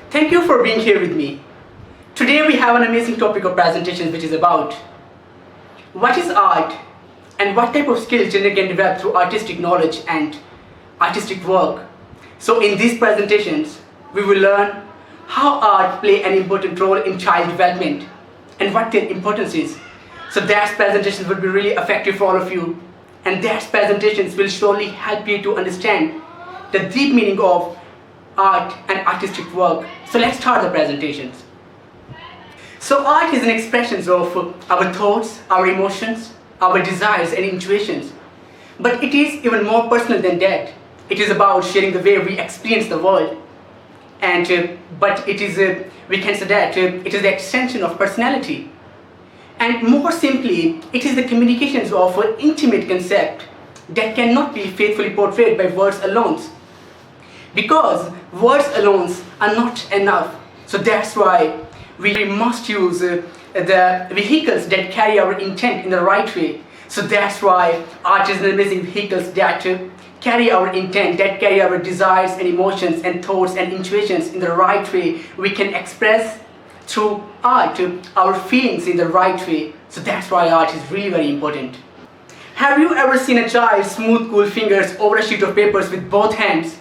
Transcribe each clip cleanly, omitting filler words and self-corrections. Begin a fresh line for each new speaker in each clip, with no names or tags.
Thank you for being here with me. Today we have an amazing topic of presentations, which is about what is art and what type of skills children can develop through artistic knowledge and artistic work. So in these presentations, we will learn how art play an important role in child development and what their importance is. So that presentations will be really effective for all of you, and that presentations will surely help you to understand the deep meaning of art and artistic work. So let's start the presentations. So art is an expression of our thoughts, our emotions, our desires and intuitions. But it is even more personal than that. It is about sharing the way we experience the world. But it is, we can say that it is the extension of personality. And more simply, it is the communications of an intimate concept that cannot be faithfully portrayed by words alone. Because words alone are not enough. So that's why we must use the vehicles that carry our intent in the right way. So that's why art is an amazing vehicles that carry our intent, that carry our desires and emotions and thoughts and intuitions in the right way. We can express through art our feelings in the right way. So that's why art is really very important. Have you ever seen a child smooth cool fingers over a sheet of papers with both hands?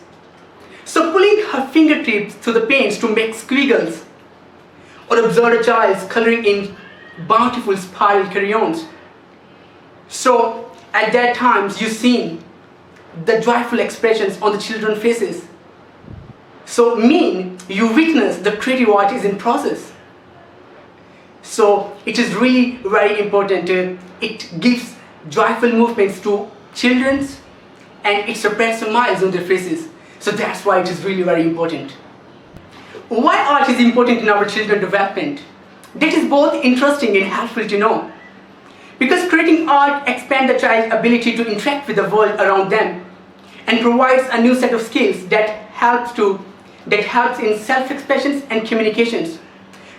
So pulling her fingertips through the paints to make squiggles, or observe a child coloring in bountiful spiral crayons. So at that times you see the joyful expressions on the children's faces. So you witness the creative art is in process. So it is really very important. It gives joyful movements to children and it spreads smiles on their faces. So that's why it is really very important. Why art is important in our children's development? That is both interesting and helpful to know. Because creating art expands the child's ability to interact with the world around them and provides a new set of skills that helps in self-expressions and communications.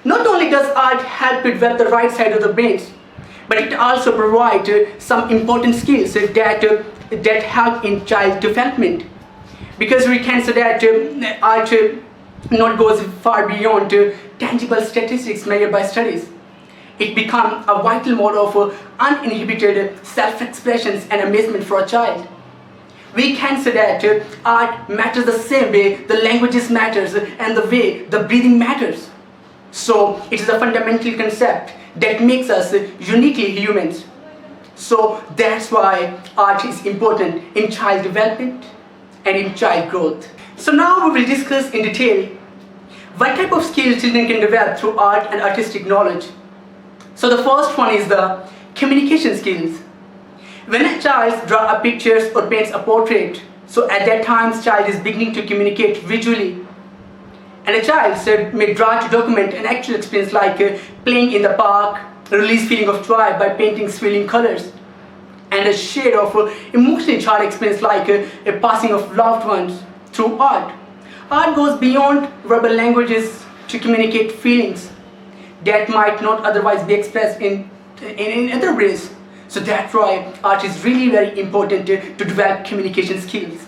Not only does art help to develop the right side of the brains, but it also provides some important skills that help in child development. Because we can say that art not goes far beyond tangible statistics measured by studies. It becomes a vital mode of uninhibited self-expressions and amazement for a child. We can say that art matters the same way the languages matters and the way the breathing matters. So it is a fundamental concept that makes us uniquely humans. So that's why art is important in child development and in child growth. So now we will discuss in detail what type of skills children can develop through art and artistic knowledge. So the first one is the communication skills. When a child draws a picture or paints a portrait, so at that time child is beginning to communicate visually. And a child may draw to document an actual experience like playing in the park, release feeling of joy by painting swirling colors, and a shade of emotional child experience like a passing of loved ones through art. Art goes beyond verbal languages to communicate feelings that might not otherwise be expressed in other ways. So that's why art is really very important to develop communication skills.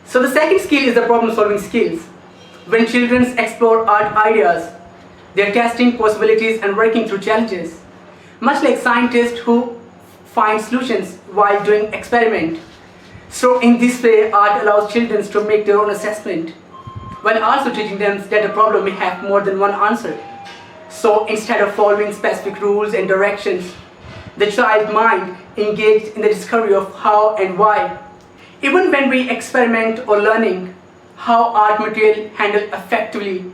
So the second skill is the problem solving skills. When children explore art ideas, they are testing possibilities and working through challenges. Much like scientists who find solutions while doing experiment. So in this way, art allows children to make their own assessment, while also teaching them that a problem may have more than one answer. So instead of following specific rules and directions, the child mind engaged in the discovery of how and why. Even when we experiment or learning how art material handle effectively,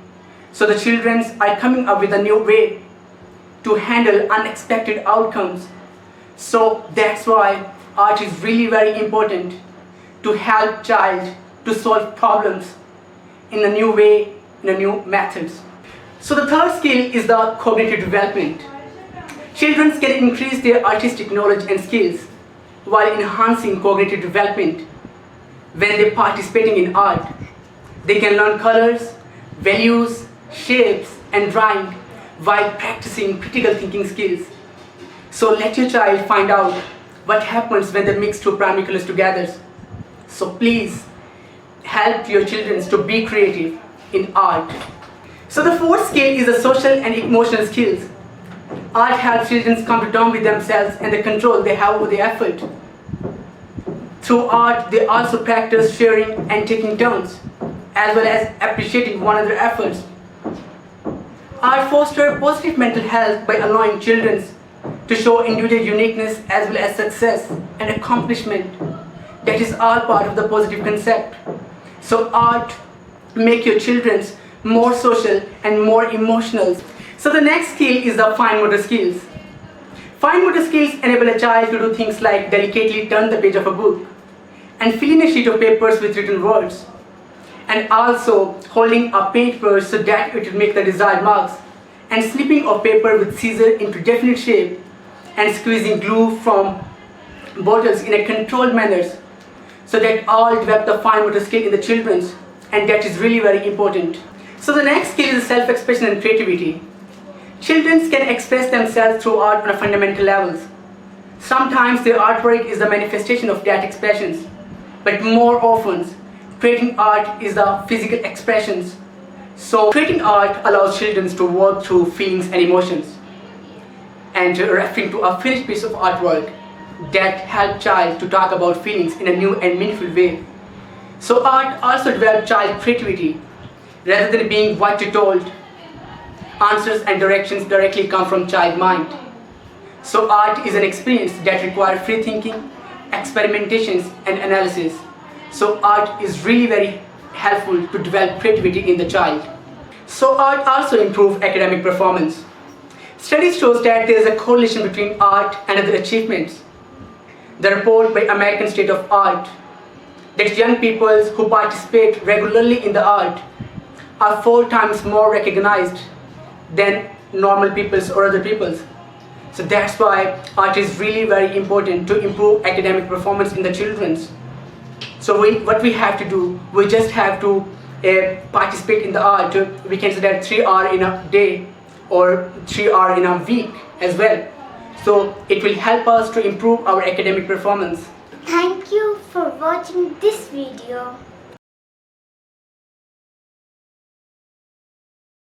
so the children are coming up with a new way to handle unexpected outcomes. So that's why art is really very important to help child to solve problems in a new way, in a new methods. So the third skill is the cognitive development. Children can increase their artistic knowledge and skills while enhancing cognitive development. When they are participating in art, they can learn colors, values, shapes and drawing while practicing critical thinking skills. So let your child find out what happens when they mix two primary colors together. So please help your children to be creative in art. So the fourth skill is the social and emotional skills. Art helps children come to terms with themselves and the control they have over their effort. Through art, they also practice sharing and taking turns, as well as appreciating one another's efforts. Art fosters positive mental health by allowing children to show individual uniqueness as well as success and accomplishment. That is all part of the positive concept. So art makes your children more social and more emotional. So the next skill is the fine motor skills. Fine motor skills enable a child to do things like delicately turn the page of a book and fill in a sheet of papers with written words, and also holding a paintbrush so that it will make the desired marks, and snipping of paper with scissors into definite shape, and squeezing glue from bottles in a controlled manner, so that all develop the fine motor skill in the children, and that is really very important. So the next skill is self-expression and creativity. Children can express themselves through art on a fundamental levels. Sometimes their artwork is the manifestation of that expressions, but more often, creating art is the physical expressions. So creating art allows children to work through feelings and emotions, and referring to a finished piece of artwork that helps child to talk about feelings in a new and meaningful way. So art also develops child creativity. Rather than being what you're told, answers and directions directly come from child mind. So art is an experience that requires free thinking, experimentations and analysis. So art is really very helpful to develop creativity in the child. So art also improves academic performance. Studies shows that there is a correlation between art and other achievements. The report by American State of Art that young people who participate regularly in the art are 4 times more recognized than normal peoples or other peoples. So that's why art is really very important to improve academic performance in the children's. So what we have to do, we just have to participate in the art. We can say that 3 hours in a day or 3 hours in a week as well. So it will help us to improve our academic performance.
Thank you for watching this video.